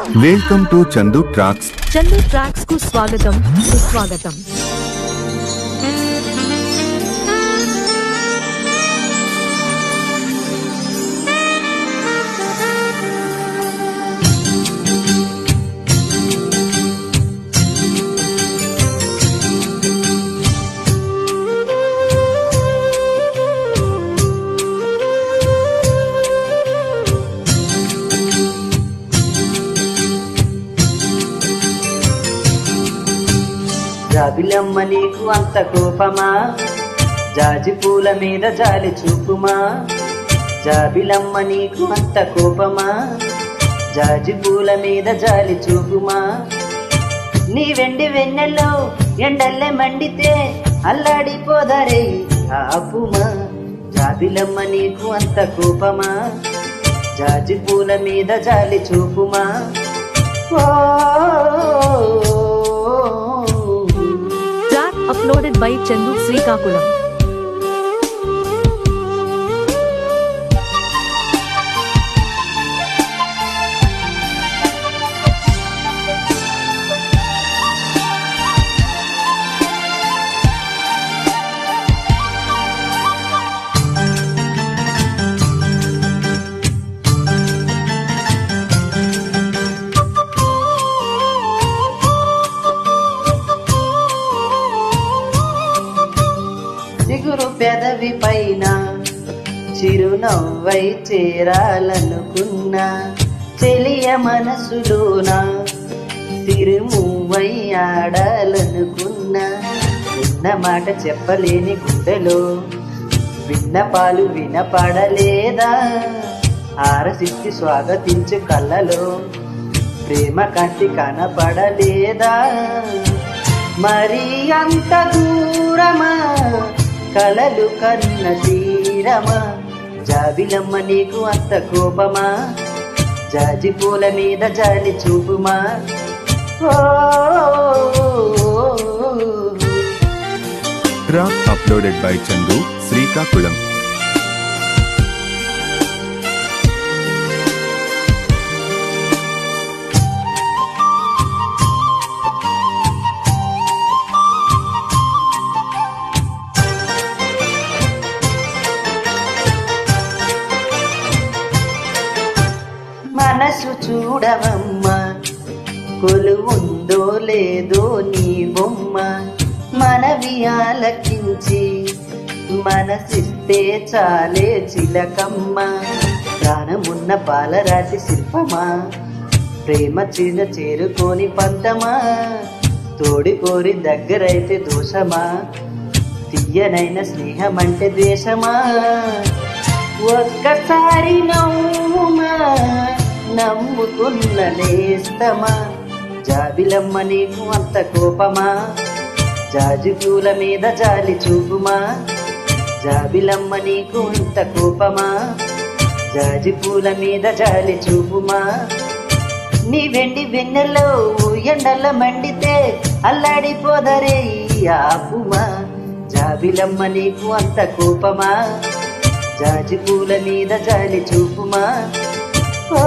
Welcome to Chandu tracks. Chandu tracks కు స్వాగతం, సుస్వాగతం. జాబిలమ్మ నీకు అంత కోపమా, జాజి పూల మీద జాలి చూపుమా. జాబిలమ్మ నీకు అంత కోపమా, జాజి పూల మీద జాలి చూపుమా. నీ వెండి వెన్నెల్లో ఎండల్లే మండితే అల్లాడిపోదరే ఆపుమా. జాబిలమ్మ నీకు అంత కోపమా, జాజి పూల మీద జాలి చూపుమా. ఓ Uploaded by Chandu Srikakulam. చిగురు పెదవి పైన చిరునవ్వై చేరాలనుకున్నా, చెలియ మనసులోన తిరుమువ్వై ఆడాలనుకున్నా. ఉన్న మాట చెప్పలేని గుండెలో విన్నపాలు వినపడలేదా, ఆరసిచ్చి స్వాగతించు కళ్ళలో ప్రేమ కంటి కనపడలేదా. మరి అంత దూరమా, కలలు కన్న తీరమా. జాబిలమ్మ నీకు అంత కోపమా, జాజి పూల మీద జాలి చూపుమా. Track uploaded by Chandu Srikakulam. మనసు చూడవమ్మా, కొలువుందో లేదో నీ బొమ్మ. మనవి ఆలకించి మనసిస్తే చాలే చిలకమ్మ. ప్రాణమున్న పాలరాతి శిల్పమా, ప్రేమ చిన్న చేరుకోని పంతమా. తోడి కోరి దగ్గరైతే దోషమా, తీయనైన స్నేహమంటే ద్వేషమా. ఒక్కసారి నవ్వుమా, నమ్ముకున్న నేస్తమా. జాబిలమ్మ నీకు అంత కోపమా, జాజి పూల మీద జాలి చూపుమా. జాబిలమ్మ నీకు అంత కోపమా, జాజి పూల మీద జాలి చూపుమా. నీ వెండి వెన్నెల్లో ఎండల మండితే అల్లాడిపోదరే ఆపుమా. జాబిలమ్మ నీకు అంత కోపమా, జాజి పూల మీద జాలి చూపుమా. ఓ